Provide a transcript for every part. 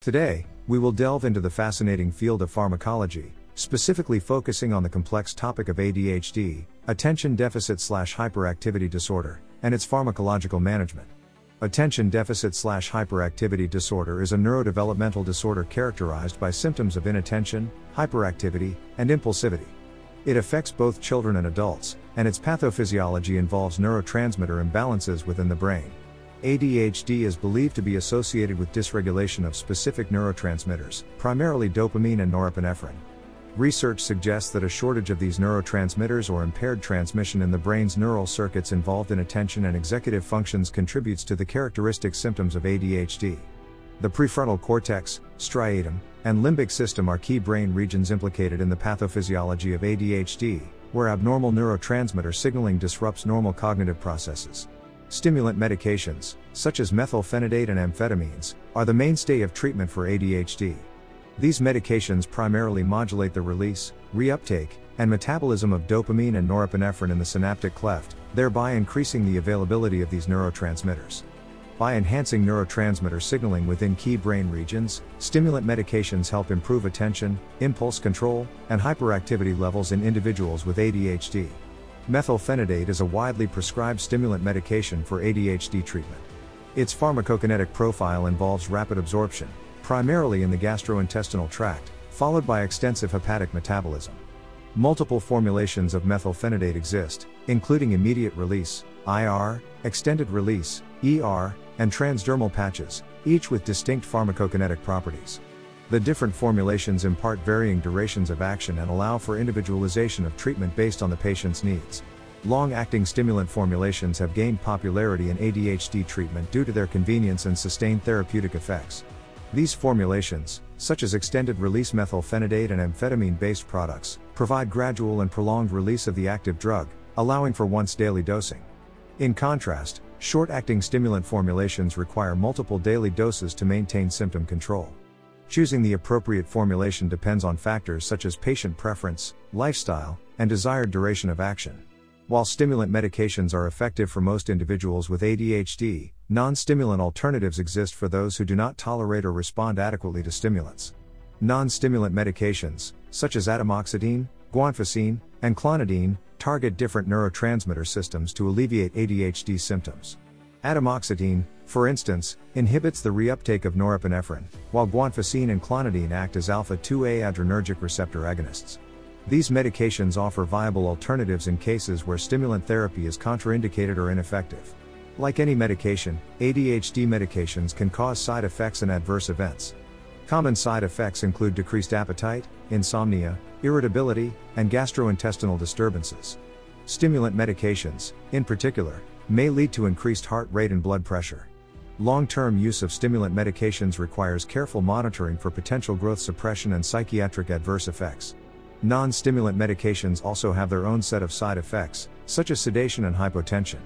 Today, we will delve into the fascinating field of pharmacology, specifically focusing on the complex topic of ADHD, attention deficit/hyperactivity disorder, and its pharmacological management. Attention deficit/hyperactivity disorder is a neurodevelopmental disorder characterized by symptoms of inattention, hyperactivity, and impulsivity. It affects both children and adults, and its pathophysiology involves neurotransmitter imbalances within the brain. ADHD is believed to be associated with dysregulation of specific neurotransmitters, primarily dopamine and norepinephrine. Research suggests that a shortage of these neurotransmitters or impaired transmission in the brain's neural circuits involved in attention and executive functions contributes to the characteristic symptoms of ADHD. The prefrontal cortex, striatum, and limbic system are key brain regions implicated in the pathophysiology of ADHD, where abnormal neurotransmitter signaling disrupts normal cognitive processes. Stimulant medications, such as methylphenidate and amphetamines, are the mainstay of treatment for ADHD. These medications primarily modulate the release, reuptake, and metabolism of dopamine and norepinephrine in the synaptic cleft, thereby increasing the availability of these neurotransmitters. By enhancing neurotransmitter signaling within key brain regions, stimulant medications help improve attention, impulse control, and hyperactivity levels in individuals with ADHD. Methylphenidate is a widely prescribed stimulant medication for ADHD treatment. Its pharmacokinetic profile involves rapid absorption, primarily in the gastrointestinal tract, followed by extensive hepatic metabolism. Multiple formulations of methylphenidate exist, including immediate release, IR, extended release, ER, and transdermal patches, each with distinct pharmacokinetic properties. The different formulations impart varying durations of action and allow for individualization of treatment based on the patient's needs. Long-acting stimulant formulations have gained popularity in ADHD treatment due to their convenience and sustained therapeutic effects. These formulations, such as extended-release methylphenidate and amphetamine-based products, provide gradual and prolonged release of the active drug, allowing for once-daily dosing. In contrast, short-acting stimulant formulations require multiple daily doses to maintain symptom control. Choosing the appropriate formulation depends on factors such as patient preference, lifestyle, and desired duration of action. While stimulant medications are effective for most individuals with ADHD, non-stimulant alternatives exist for those who do not tolerate or respond adequately to stimulants. Non-stimulant medications, such as atomoxetine, guanfacine, and clonidine, target different neurotransmitter systems to alleviate ADHD symptoms. Atomoxetine, for instance, inhibits the reuptake of norepinephrine, while guanfacine and clonidine act as alpha-2A adrenergic receptor agonists. These medications offer viable alternatives in cases where stimulant therapy is contraindicated or ineffective. Like any medication, ADHD medications can cause side effects and adverse events. Common side effects include decreased appetite, insomnia, irritability, and gastrointestinal disturbances. Stimulant medications, in particular, may lead to increased heart rate and blood pressure. Long-term use of stimulant medications requires careful monitoring for potential growth suppression and psychiatric adverse effects. Non-stimulant medications also have their own set of side effects, such as sedation and hypotension.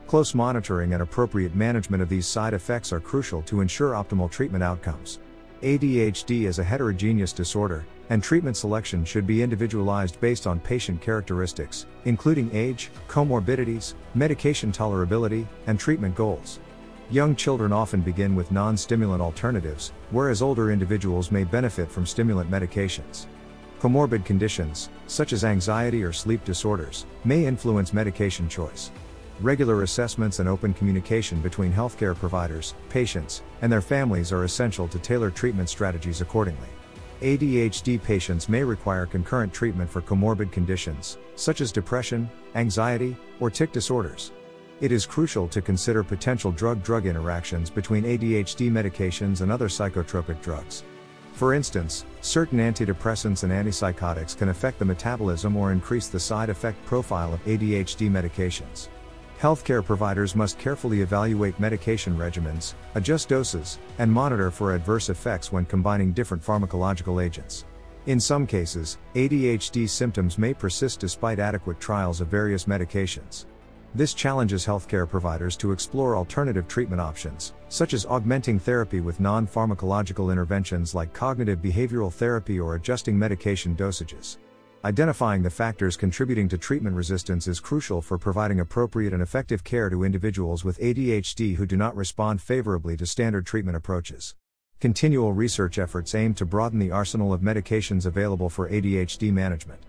Close monitoring and appropriate management of these side effects are crucial to ensure optimal treatment outcomes. ADHD is a heterogeneous disorder, and treatment selection should be individualized based on patient characteristics, including age, comorbidities, medication tolerability, and treatment goals. Young children often begin with non-stimulant alternatives, whereas older individuals may benefit from stimulant medications. Comorbid conditions, such as anxiety or sleep disorders, may influence medication choice. Regular assessments and open communication between healthcare providers, patients, and their families are essential to tailor treatment strategies accordingly. ADHD patients may require concurrent treatment for comorbid conditions, such as depression, anxiety, or tic disorders. It is crucial to consider potential drug-drug interactions between ADHD medications and other psychotropic drugs. For instance, certain antidepressants and antipsychotics can affect the metabolism or increase the side effect profile of ADHD medications. Healthcare providers must carefully evaluate medication regimens, adjust doses, and monitor for adverse effects when combining different pharmacological agents. In some cases, ADHD symptoms may persist despite adequate trials of various medications. This challenges healthcare providers to explore alternative treatment options, such as augmenting therapy with non-pharmacological interventions like cognitive behavioral therapy or adjusting medication dosages. Identifying the factors contributing to treatment resistance is crucial for providing appropriate and effective care to individuals with ADHD who do not respond favorably to standard treatment approaches. Continual research efforts aim to broaden the arsenal of medications available for ADHD management.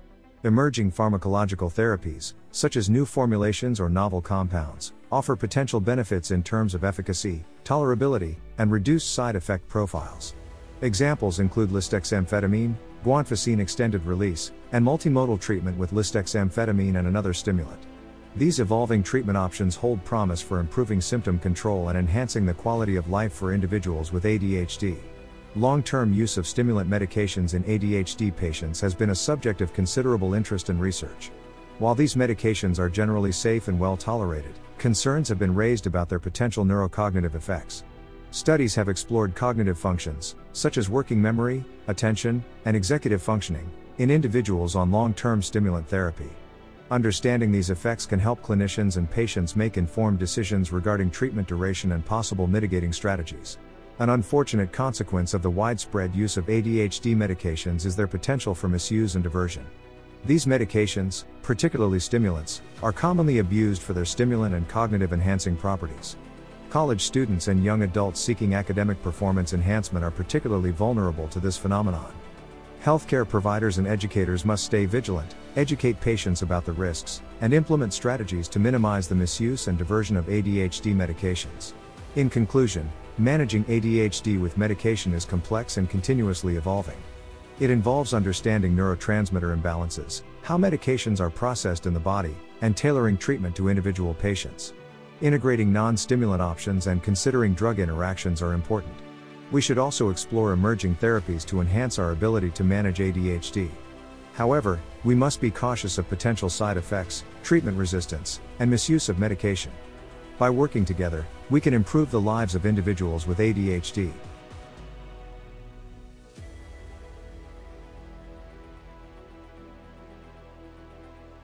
Emerging pharmacological therapies, such as new formulations or novel compounds, offer potential benefits in terms of efficacy, tolerability, and reduced side effect profiles. Examples include lisdexamphetamine, guanfacine extended release, and multimodal treatment with lisdexamphetamine and another stimulant. These evolving treatment options hold promise for improving symptom control and enhancing the quality of life for individuals with ADHD. Long-term use of stimulant medications in ADHD patients has been a subject of considerable interest and research. While these medications are generally safe and well tolerated, concerns have been raised about their potential neurocognitive effects. Studies have explored cognitive functions, such as working memory, attention, and executive functioning, in individuals on long-term stimulant therapy. Understanding these effects can help clinicians and patients make informed decisions regarding treatment duration and possible mitigating strategies. An unfortunate consequence of the widespread use of ADHD medications is their potential for misuse and diversion. These medications, particularly stimulants, are commonly abused for their stimulant and cognitive enhancing properties. College students and young adults seeking academic performance enhancement are particularly vulnerable to this phenomenon. Healthcare providers and educators must stay vigilant, educate patients about the risks, and implement strategies to minimize the misuse and diversion of ADHD medications. In conclusion, managing ADHD with medication is complex and continuously evolving. It involves understanding neurotransmitter imbalances, how medications are processed in the body, and tailoring treatment to individual patients. Integrating non-stimulant options and considering drug interactions are important. We should also explore emerging therapies to enhance our ability to manage ADHD. However, we must be cautious of potential side effects, treatment resistance, and misuse of medication. By working together, we can improve the lives of individuals with ADHD.